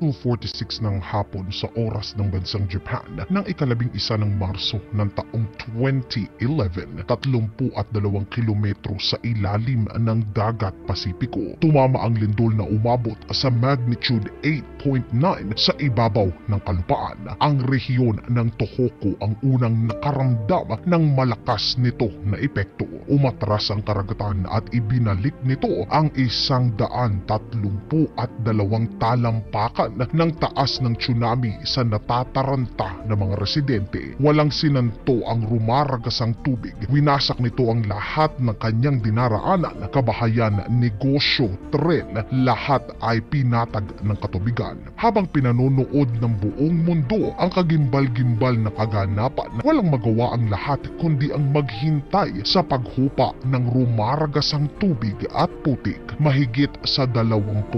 2:46 ng hapon sa oras ng bansang Japan ng ika-11 ng Marso ng taong 2011, 32 kilometro sa ilalim ng dagat Pasipiko. Tumama ang lindol na umabot sa magnitude 8.9 sa ibabaw ng kalupaan. Ang rehiyon ng Tohoku ang unang nakaramdam ng malakas nito na epekto. Umatras ang karagatan at ibinalik nito ang 132 talampakan ng taas ng tsunami sa natataranta ng mga residente. Walang sinanto ang rumaragasang tubig. Winasak nito ang lahat ng kanyang dinaraanan, kabahayan, negosyo, tren, lahat ay pinatag ng katubigan. Habang pinanonood ng buong mundo ang kagimbal-gimbal na kaganapan, walang magawa ang lahat kundi ang maghintay sa paghupa ng rumaragasang tubig at putik. Mahigit sa 20,000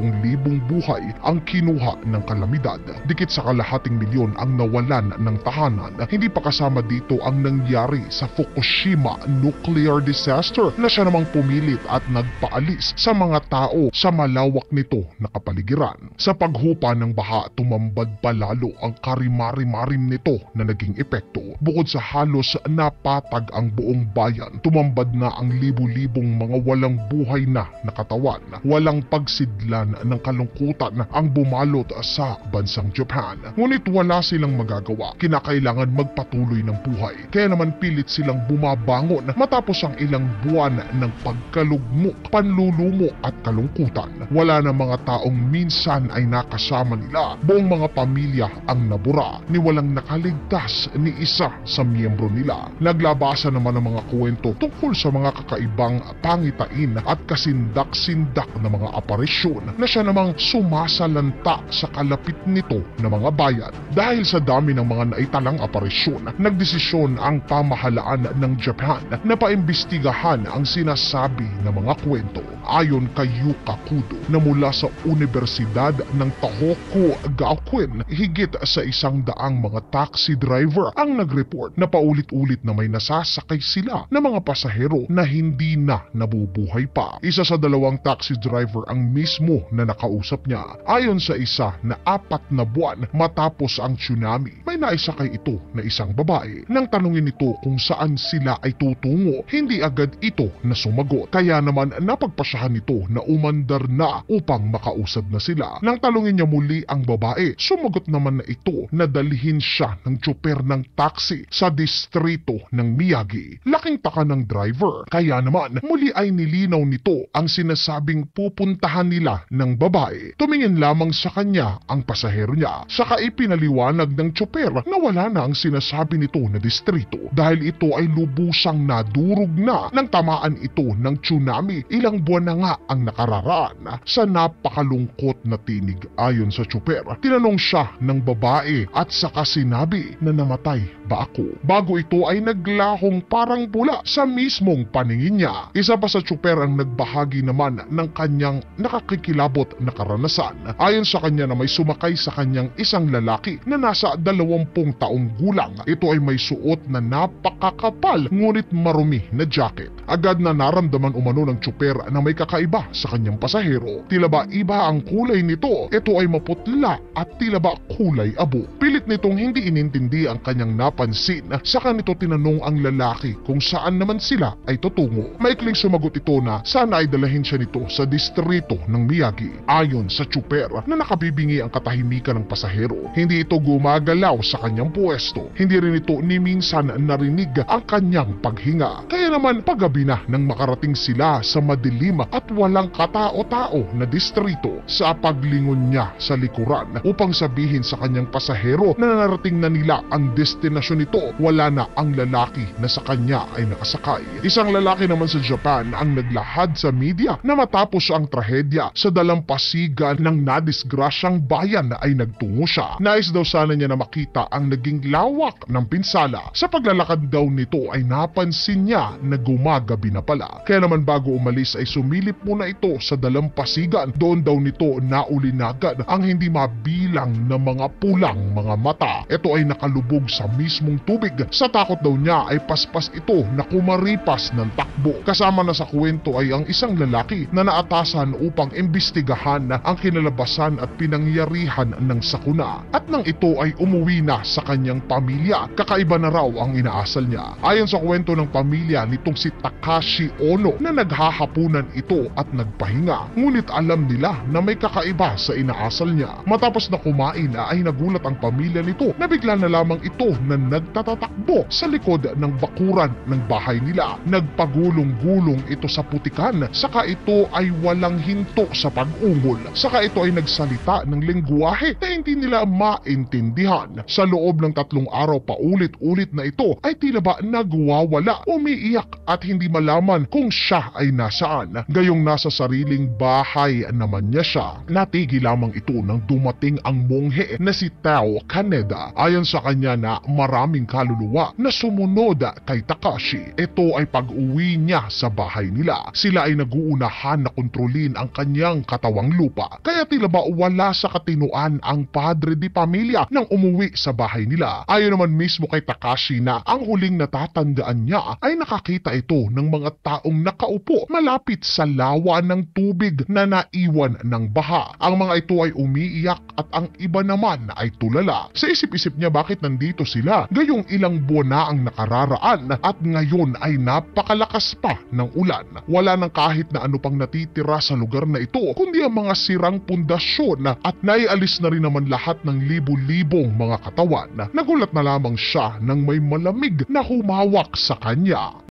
buhay ang kinuha ng kalamidad. Dikit sa kalahating milyon ang nawalan ng tahanan. Hindi pa kasama dito ang nangyari sa Fukushima nuclear disaster na siya namang pumilit at nagpaalis sa mga tao sa malawak nito na kapaligiran. Sa paghupa ng baha, tumambad palalo ang karimari-marim nito na naging epekto. Bukod sa halos napatag ang buong bayan, tumambad na ang libu-libong mga walang buhay na nakatawan. Walang pagsidlan ng kalungkutan ang bumalot sa bansang Japan. Ngunit wala silang magagawa. Kinakailangan magpatuloy ng buhay. Kaya naman pilit silang bumabangon matapos ang ilang buwan ng pagkalugmok, panlulumo at kalungkutan. Wala na mga taong minsan ay nakasama nila. Buong mga pamilya ang nabura. Ni walang nakaligtas ni isa sa miyembro nila. Naglabasa naman ng mga kwento tungkol sa mga kakaibang pangitain at kasindak-sindak na mga aparisyon na siya namang sumasalanta sa kalapit nito na mga bayan. Dahil sa dami ng mga naitalang aparisyon, nagdesisyon ang pamahalaan ng Japan na paimbestigahan ang sinasabi na mga kwento. Ayon kay Yuka Kudo na mula sa Universidad ng Tohoku Gakuen, higit sa 100 mga taxi driver ang nag-report na paulit-ulit na may nasasakay sila na mga pasahero na hindi na nabubuhay pa. Isa sa 2 taxi driver ang mismo na nakausap niya. Ayon sa isa na 4 na buwan matapos ang tsunami, may naisakay ito na isang babae. Nang tanungin ito kung saan sila ay tutungo, hindi agad ito na sumagot. Kaya naman napagpasyahan nito na umandar na upang makausap na sila. Nang tanungin niya muli ang babae, sumagot naman na ito na dalhin siya ng tsuper ng taxi sa distrito ng Miyagi. Laking taka ng driver. Kaya naman muli ay nilinaw nito ang sinasabing pupuntahan nila ng babae. Tumingin lamang sa kanya ang pasahero niya. Saka ipinaliwanag ng tsuper na wala na ang sinasabi nito na distrito dahil ito ay lubusang nadurog na nang tamaan ito ng tsunami. Ilang buwan na nga ang nakararaan. Sa napakalungkot na tinig ayon sa tsuper, tinanong siya ng babae at saka sinabi na namatay ba ako? Bago ito ay naglahong parang pula sa mismong paningin niya. Isa pa sa tsuper ang nagbahagi naman ng kanyang nakakikilabot na karanasan. Ayon sa kanya na may sumakay sa kanyang isang lalaki na nasa 20 taong gulang. Ito ay may suot na napakakapal ngunit marumi na jacket. Agad na naramdaman umano ng tsuper na may kakaiba sa kanyang pasahero. Tila ba iba ang kulay nito? Ito ay maputla at tila ba kulay abo. Pilit nitong hindi inintindi ang kanyang napansin. Saka nito tinanong ang lalaki kung saan naman sila ay tutungo. Maikling sumagot ito na sana ay dalahin siya nito sa distrito ng Miyagi. Ayon sa tsuper na nakabibingi ang katahimikan ng pasahero, hindi ito gumagalaw sa kanyang pwesto. Hindi rin ito ni minsan narinig ang kanyang paghinga. Kaya naman paggabi na nang makarating sila sa madilim at walang katao-tao na distrito, sa paglingon niya sa likuran upang sabihin sa kanyang pasahero na narating na nila ang destinasyon nito, wala na ang lalaki na sa kanya ay nakasakay. Isang lalaki naman sa Japan ang naglahad sa media na matapos ang trahedya sa dalampasigan ng nadisgrasyang bayan ay nagtungo siya. Nais daw sana niya na makita ang naging lawak ng pinsala. Sa paglalakad daw nito ay napansin niya na gumagalaw gabi na pala. Kaya naman bago umalis ay sumilip muna ito sa dalampasigan. Doon daw nito naulinagan ang hindi mabilang na mga pulang mga mata. Ito ay nakalubog sa mismong tubig. Sa takot daw niya ay paspas ito na kumaripas ng takbo. Kasama na sa kwento ay ang isang lalaki na naatasan upang imbestigahan ang kinalabasan at pinangyarihan ng sakuna. At nang ito ay umuwi na sa kanyang pamilya, kakaiba na raw ang inaasal niya. Ayon sa kwento ng pamilya nitong si Takashi Ono na naghahapunan ito at nagpahinga. Ngunit alam nila na may kakaiba sa inaasal niya. Matapos na kumain ay nagulat ang pamilya nito na bigla na lamang ito na nagtatatakbo sa likod ng bakuran ng bahay nila. Nagpagulong-gulong ito sa putikan, saka ito ay walang hinto sa pag-ungol. Saka ito ay nagsalita ng lengguwahe na hindi nila maintindihan. Sa loob ng 3 araw paulit-ulit na ito ay tila ba nagwawala, umiiyak at hindi malaman kung siya ay nasaan. Gayong nasa sariling bahay naman niya siya. Natigil lamang ito nang dumating ang monghe na si Tao Kaneda. Ayon sa kanya na maraming kaluluwa na sumunod kay Takashi. Ito ay pag-uwi niya sa bahay nila. Sila ay naguunahan na kontrolin ang kanyang katawang lupa. Kaya tila ba wala sa katinuan ang padre di pamilya nang umuwi sa bahay nila. Ayon naman mismo kay Takashi na ang huling natatandaan niya ay nakakita ito ng mga taong nakaupo malapit sa lawa ng tubig na naiwan ng baha. Ang mga ito ay umiiyak at ang iba naman ay tulala. Sa isip-isip niya bakit nandito sila gayong ilang buwan na ang nakararaan at ngayon ay napakalakas pa ng ulan. Wala nang kahit na ano pang natitira sa lugar na ito kundi ang mga sirang pundasyon at naialis na rin naman lahat ng libu-libong mga katawan. Nagulat na lamang siya nang may malamig na humawak sa kanya.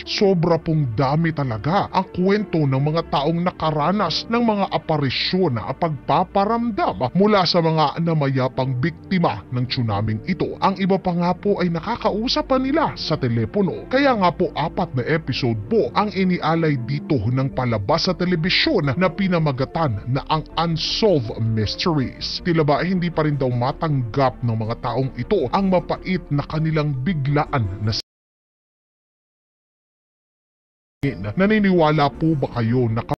Sobra pong dami talaga ang kwento ng mga taong nakaranas ng mga aparisyon na pagpaparamdam mula sa mga namayapang biktima ng tsunaming ito. Ang iba pa nga po ay nakakausap pa nila sa telepono. Kaya nga po 4 na episode po ang inialay dito ng palabas sa telebisyon na pinamagatan na ang Unsolved Mysteries. Tila ba hindi pa rin daw matanggap ng mga taong ito ang mapait na kanilang biglaan na naniniwala po ba kayo na